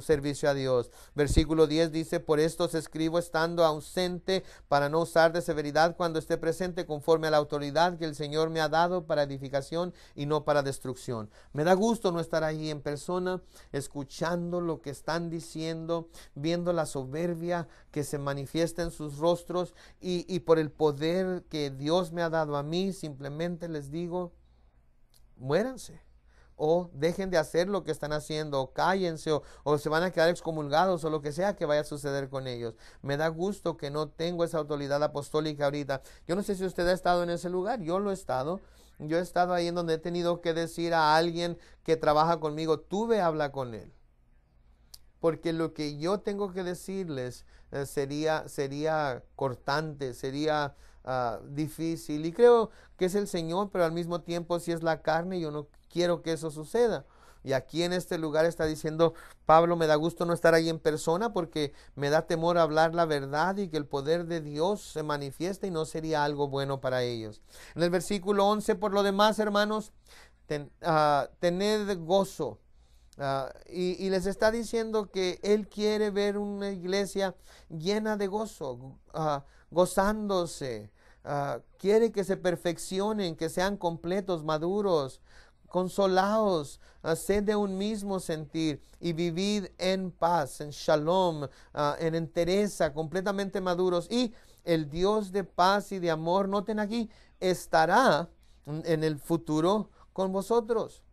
servicio a Dios. Versículo 10 dice, por esto os escribo estando ausente, para no usar de severidad cuando esté presente, conforme a la autoridad que el Señor me ha dado para edificación y no para destrucción. Me da gusto no estar ahí en persona, escuchando lo que están diciendo, viendo la soberbia que se manifiesta en sus rostros y por el poder que Dios me ha dado a mí, simplemente les digo, muéranse o dejen de hacer lo que están haciendo, o cállense, o se van a quedar excomulgados, o lo que sea que vaya a suceder con ellos. Me da gusto que no tengo esa autoridad apostólica ahorita. Yo no sé si usted ha estado en ese lugar, yo lo he estado. Yo he estado ahí en donde he tenido que decir a alguien que trabaja conmigo, tú ve, habla con él. Porque lo que yo tengo que decirles sería cortante, sería difícil. Y creo que es el Señor, pero al mismo tiempo si es la carne, yo no quiero que eso suceda. Y aquí en este lugar está diciendo Pablo, me da gusto no estar ahí en persona porque me da temor hablar la verdad y que el poder de Dios se manifieste y no sería algo bueno para ellos. En el versículo 11, por lo demás, hermanos, tened gozo. Y les está diciendo que Él quiere ver una iglesia llena de gozo, gozándose. Quiere que se perfeccionen, que sean completos, maduros, consolaos, sed de un mismo sentir y vivid en paz, en shalom, en entereza, completamente maduros. Y el Dios de paz y de amor, noten aquí, estará en el futuro con vosotros.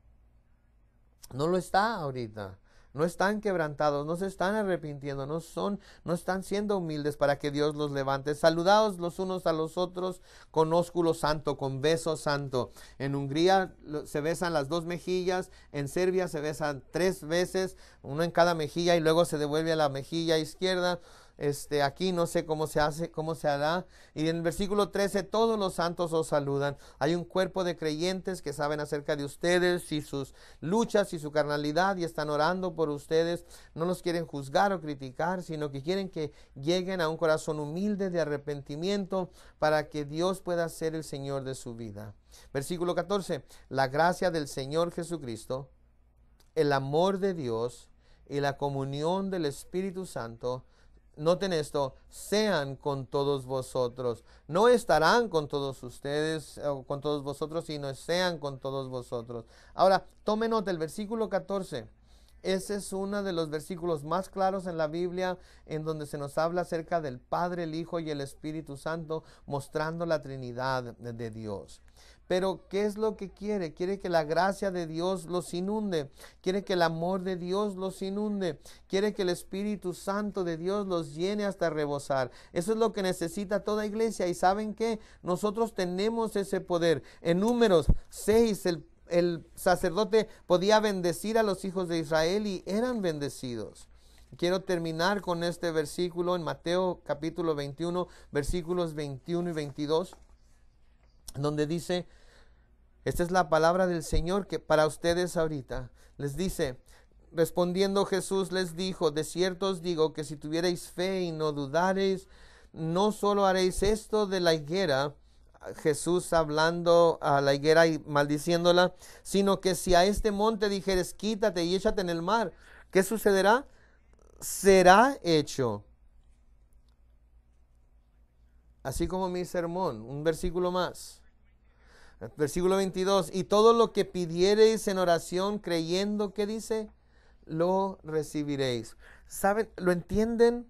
No lo está ahorita. no están quebrantados, no se están arrepintiendo, no están siendo humildes para que Dios los levante. Saludaos los unos a los otros con ósculo santo, con beso santo. En Hungría se besan las dos mejillas, en Serbia se besan 3 veces, uno en cada mejilla y luego se devuelve a la mejilla izquierda. Aquí no sé cómo se hace, cómo se hará. Y en el versículo 13, todos los santos os saludan. Hay un cuerpo de creyentes que saben acerca de ustedes y sus luchas y su carnalidad y están orando por ustedes. No los quieren juzgar o criticar, sino que quieren que lleguen a un corazón humilde de arrepentimiento para que Dios pueda ser el Señor de su vida. Versículo 14, la gracia del Señor Jesucristo, el amor de Dios y la comunión del Espíritu Santo, noten esto, sean con todos vosotros. No estarán con todos ustedes o con todos vosotros, sino sean con todos vosotros. Ahora, tome nota, el versículo 14. Ese es uno de los versículos más claros en la Biblia en donde se nos habla acerca del Padre, el Hijo y el Espíritu Santo, mostrando la Trinidad de Dios. Pero ¿qué es lo que quiere? Quiere que la gracia de Dios los inunde. Quiere que el amor de Dios los inunde. Quiere que el Espíritu Santo de Dios los llene hasta rebosar. Eso es lo que necesita toda iglesia. ¿Y saben qué? Nosotros tenemos ese poder. En Números 6, el sacerdote podía bendecir a los hijos de Israel y eran bendecidos. Quiero terminar con este versículo en Mateo capítulo 21, versículos 21 y 22. Donde dice, esta es la palabra del Señor que para ustedes ahorita, les dice, respondiendo Jesús les dijo, de cierto os digo que si tuvierais fe y no dudareis, no solo haréis esto de la higuera, Jesús hablando a la higuera y maldiciéndola, sino que si a este monte dijeres, quítate y échate en el mar, ¿qué sucederá? Será hecho. Así como mi sermón, un versículo más. Versículo 22, y todo lo que pidiereis en oración creyendo, ¿qué dice? Lo recibiréis. ¿Saben? ¿Lo entienden?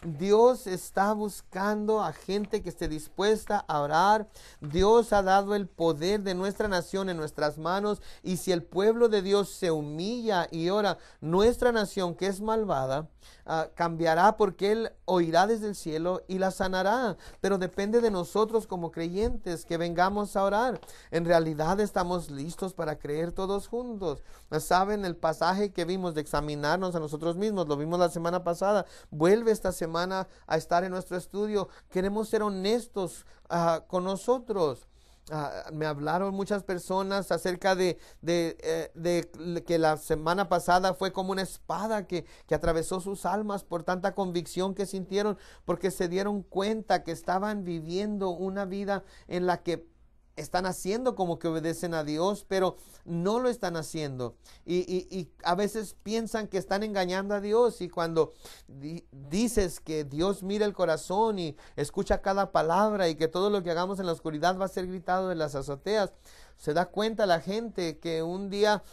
Dios está buscando a gente que esté dispuesta a orar. Dios ha dado el poder de nuestra nación en nuestras manos. Y si el pueblo de Dios se humilla y ora, nuestra nación que es malvada, cambiará porque Él oirá desde el cielo y la sanará. Pero depende de nosotros como creyentes que vengamos a orar. En realidad estamos listos para creer todos juntos. ¿Saben? El pasaje que vimos de examinarnos a nosotros mismos, lo vimos la semana pasada, vuelve esta semana a estar en nuestro estudio. Queremos ser honestos con nosotros. Me hablaron muchas personas acerca de que la semana pasada fue como una espada que atravesó sus almas por tanta convicción que sintieron, porque se dieron cuenta que estaban viviendo una vida en la que están haciendo como que obedecen a Dios, pero no lo están haciendo. Y a veces piensan que están engañando a Dios. Y cuando dices que Dios mira el corazón y escucha cada palabra y que todo lo que hagamos en la oscuridad va a ser gritado de las azoteas, se da cuenta la gente que un día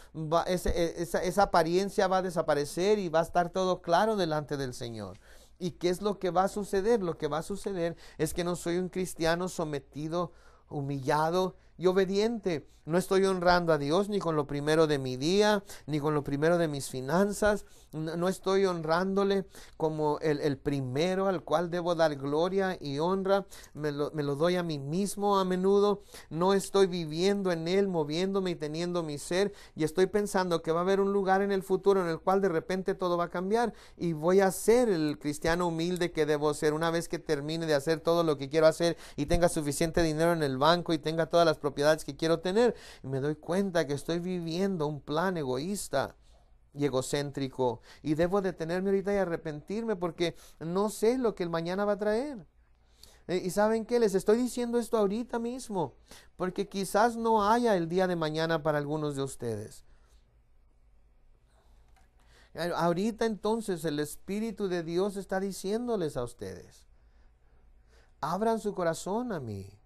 esa apariencia va a desaparecer y va a estar todo claro delante del Señor. ¿Y qué es lo que va a suceder? Lo que va a suceder es que no soy un cristiano sometido, humillado y obediente. No estoy honrando a Dios ni con lo primero de mi día, ni con lo primero de mis finanzas. No estoy honrándole como el primero al cual debo dar gloria y honra. Me lo doy a mí mismo a menudo. No estoy viviendo en Él, moviéndome y teniendo mi ser. Y estoy pensando que va a haber un lugar en el futuro en el cual de repente todo va a cambiar. Y voy a ser el cristiano humilde que debo ser una vez que termine de hacer todo lo que quiero hacer y tenga suficiente dinero en el banco y tenga todas las propiedades que quiero tener. Y me doy cuenta que estoy viviendo un plan egoísta y egocéntrico, y debo detenerme ahorita y arrepentirme porque no sé lo que el mañana va a traer. Y ¿saben qué? Les estoy diciendo esto ahorita mismo porque quizás no haya el día de mañana para algunos de ustedes. Ahorita entonces el Espíritu de Dios está diciéndoles a ustedes, abran su corazón a mí.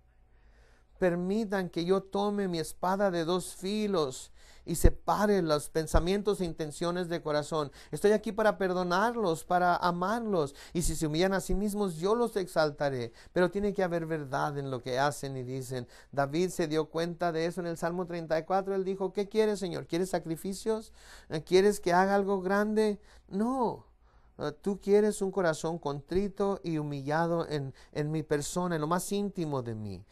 permitan que yo tome mi espada de dos filos y separe los pensamientos e intenciones de corazón. Estoy aquí para perdonarlos, para amarlos. Y si se humillan a sí mismos, yo los exaltaré. Pero tiene que haber verdad en lo que hacen y dicen. David se dio cuenta de eso en el Salmo 34. Él dijo, ¿qué quieres, Señor? ¿Quieres sacrificios? ¿Quieres que haga algo grande? No. Tú quieres un corazón contrito y humillado en mi persona, en lo más íntimo de mí.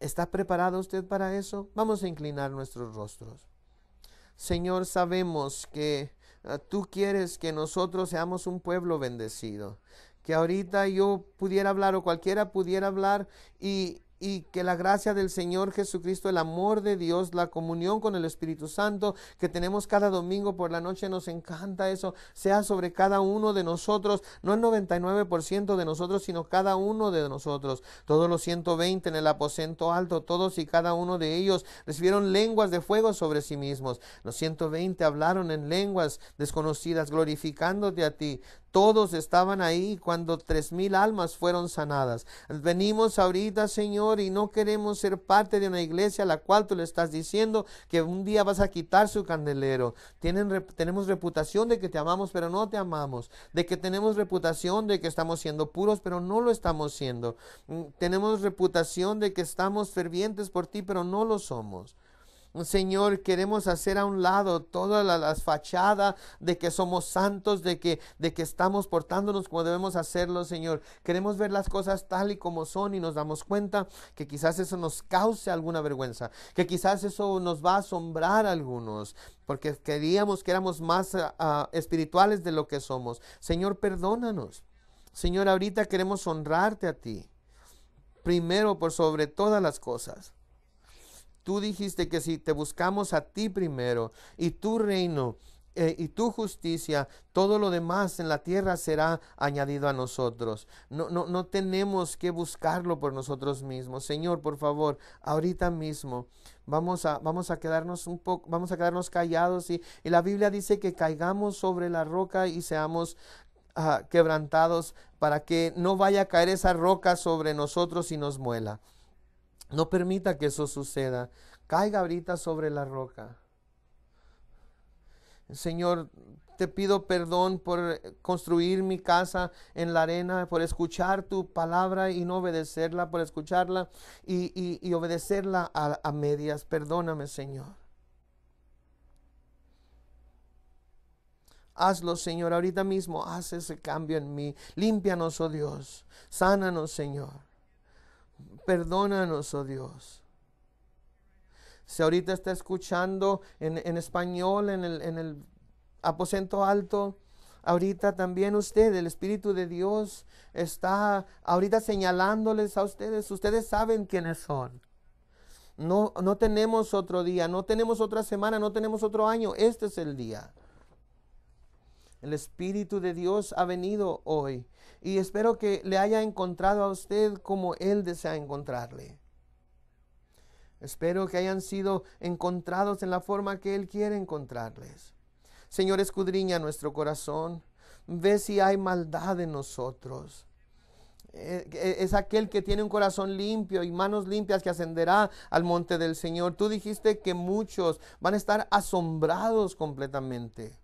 ¿Está preparado usted para eso? Vamos a inclinar nuestros rostros. Señor, sabemos que tú quieres que nosotros seamos un pueblo bendecido. Que ahorita yo pudiera hablar o cualquiera pudiera hablar y que la gracia del Señor Jesucristo, el amor de Dios, la comunión con el Espíritu Santo que tenemos cada domingo por la noche, nos encanta eso, sea sobre cada uno de nosotros, no el 99% de nosotros, sino cada uno de nosotros. Todos los 120 en el aposento alto, todos y cada uno de ellos recibieron lenguas de fuego sobre sí mismos. Los 120 hablaron en lenguas desconocidas, glorificándote a ti. Todos estaban ahí cuando 3,000 almas fueron sanadas. Venimos ahorita, Señor, y no queremos ser parte de una iglesia a la cual tú le estás diciendo que un día vas a quitar su candelero. Tenemos reputación de que te amamos, pero no te amamos. De que tenemos reputación de que estamos siendo puros, pero no lo estamos siendo. Tenemos reputación de que estamos fervientes por ti, pero no lo somos. Señor, queremos hacer a un lado todas las fachadas de que somos santos, de que estamos portándonos como debemos hacerlo, Señor. Queremos ver las cosas tal y como son y nos damos cuenta que quizás eso nos cause alguna vergüenza, que quizás eso nos va a asombrar a algunos, porque queríamos que éramos más espirituales de lo que somos. Señor, perdónanos. Señor, ahorita queremos honrarte a ti, primero por sobre todas las cosas. Tú dijiste que si te buscamos a ti primero y tu reino y tu justicia, todo lo demás en la tierra será añadido a nosotros. No tenemos que buscarlo por nosotros mismos. Señor, por favor, ahorita mismo vamos a quedarnos un poco, vamos a quedarnos callados y la Biblia dice que caigamos sobre la roca y seamos quebrantados para que no vaya a caer esa roca sobre nosotros y nos muela. No permita que eso suceda. Caiga ahorita sobre la roca. Señor, te pido perdón por construir mi casa en la arena, por escuchar tu palabra y no obedecerla, por escucharla y obedecerla a medias. Perdóname, Señor. Hazlo, Señor, ahorita mismo. Haz ese cambio en mí. Límpianos, oh Dios. Sánanos, Señor. Perdónanos, oh Dios. Si ahorita está escuchando en español, en el aposento alto, ahorita también usted, el Espíritu de Dios, está ahorita señalándoles a ustedes. Ustedes saben quiénes son. No tenemos otro día, no tenemos otra semana, no tenemos otro año. Este es el día. El Espíritu de Dios ha venido hoy y espero que le haya encontrado a usted como Él desea encontrarle. Espero que hayan sido encontrados en la forma que Él quiere encontrarles. Señor, escudriña nuestro corazón. Ve si hay maldad en nosotros. Es aquel que tiene un corazón limpio y manos limpias que ascenderá al monte del Señor. Tú dijiste que muchos van a estar asombrados completamente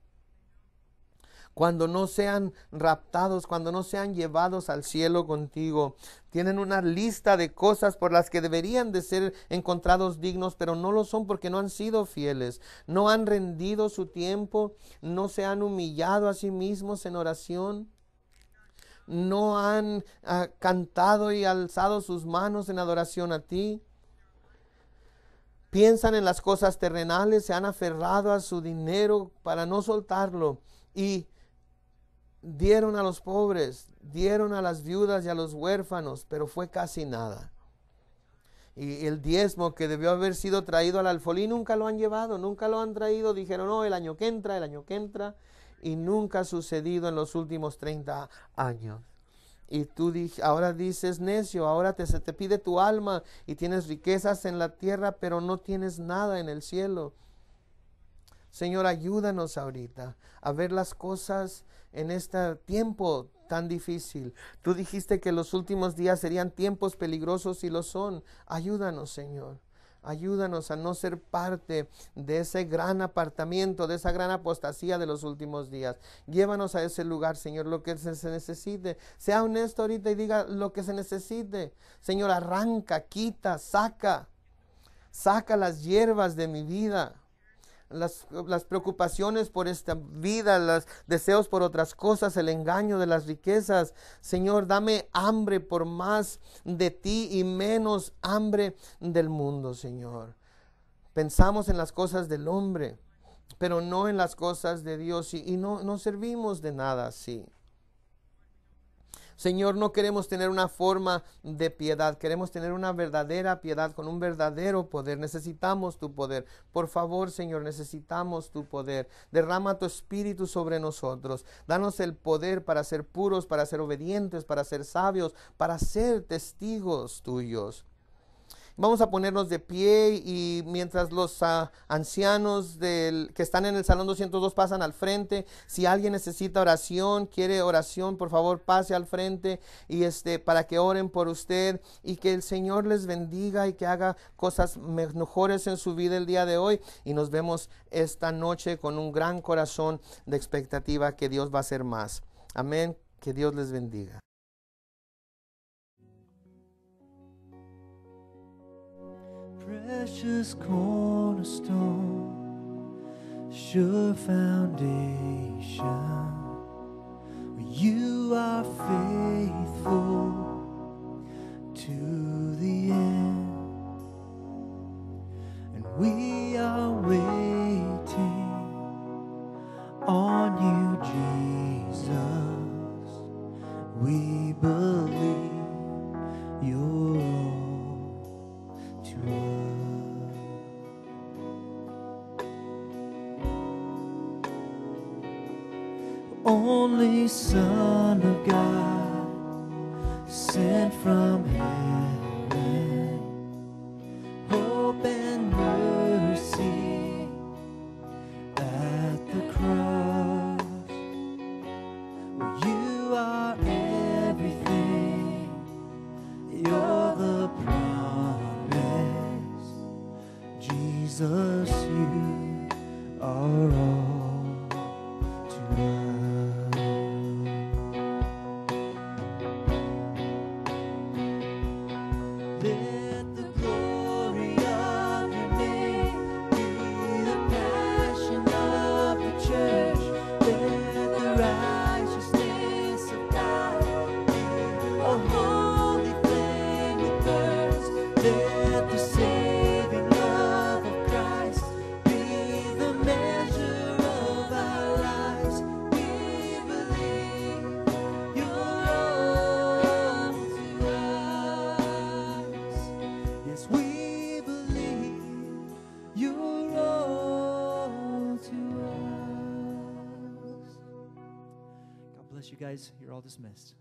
cuando no sean raptados, cuando no sean llevados al cielo contigo. Tienen una lista de cosas por las que deberían de ser encontrados dignos, pero no lo son porque no han sido fieles, no han rendido su tiempo, no se han humillado a sí mismos en oración, no han cantado y alzado sus manos en adoración a ti. Piensan en las cosas terrenales, se han aferrado a su dinero para no soltarlo y dieron a los pobres, dieron a las viudas y a los huérfanos, pero fue casi nada. Y el diezmo que debió haber sido traído al alfolí nunca lo han llevado, nunca lo han traído. Dijeron, no, el año que entra, y nunca ha sucedido en los últimos 30 años. Y tú ahora dices, necio, ahora se te pide tu alma y tienes riquezas en la tierra, pero no tienes nada en el cielo. Señor, ayúdanos ahorita a ver las cosas en este tiempo tan difícil. Tú dijiste que los últimos días serían tiempos peligrosos y lo son. Ayúdanos, Señor. Ayúdanos a no ser parte de ese gran apartamiento, de esa gran apostasía de los últimos días. Llévanos a ese lugar, Señor, lo que se necesite. Sea honesto ahorita y diga lo que se necesite. Señor, arranca, quita, saca las hierbas de mi vida. Las preocupaciones por esta vida, los deseos por otras cosas, el engaño de las riquezas. Señor, dame hambre por más de ti y menos hambre del mundo, Señor. Pensamos en las cosas del hombre, pero no en las cosas de Dios, y no servimos de nada así. Señor, no queremos tener una forma de piedad, queremos tener una verdadera piedad con un verdadero poder. Necesitamos tu poder. Por favor, Señor, necesitamos tu poder. Derrama tu espíritu sobre nosotros. Danos el poder para ser puros, para ser obedientes, para ser sabios, para ser testigos tuyos. Vamos a ponernos de pie y mientras los ancianos que están en el Salón 202 pasan al frente, si alguien necesita oración, quiere oración, por favor pase al frente y para que oren por usted y que el Señor les bendiga y que haga cosas mejores en su vida el día de hoy. Y nos vemos esta noche con un gran corazón de expectativa que Dios va a hacer más. Amén. Que Dios les bendiga. Precious cornerstone, sure foundation, you are faithful to the end, and we are waiting on you, Jesus. We believe you're all to us. Only Son of God, sent from heaven, hope and mercy at the cross. You are everything, you're the promise. Jesus, you are all to us. Let the glory of your name be the passion of the church. Let the righteousness of God be a holy flame that burns. Let the saving love of Christ be the measure of our lives. We believe you're all to us. Yes, we believe you're all to us. God bless you guys. You're all dismissed.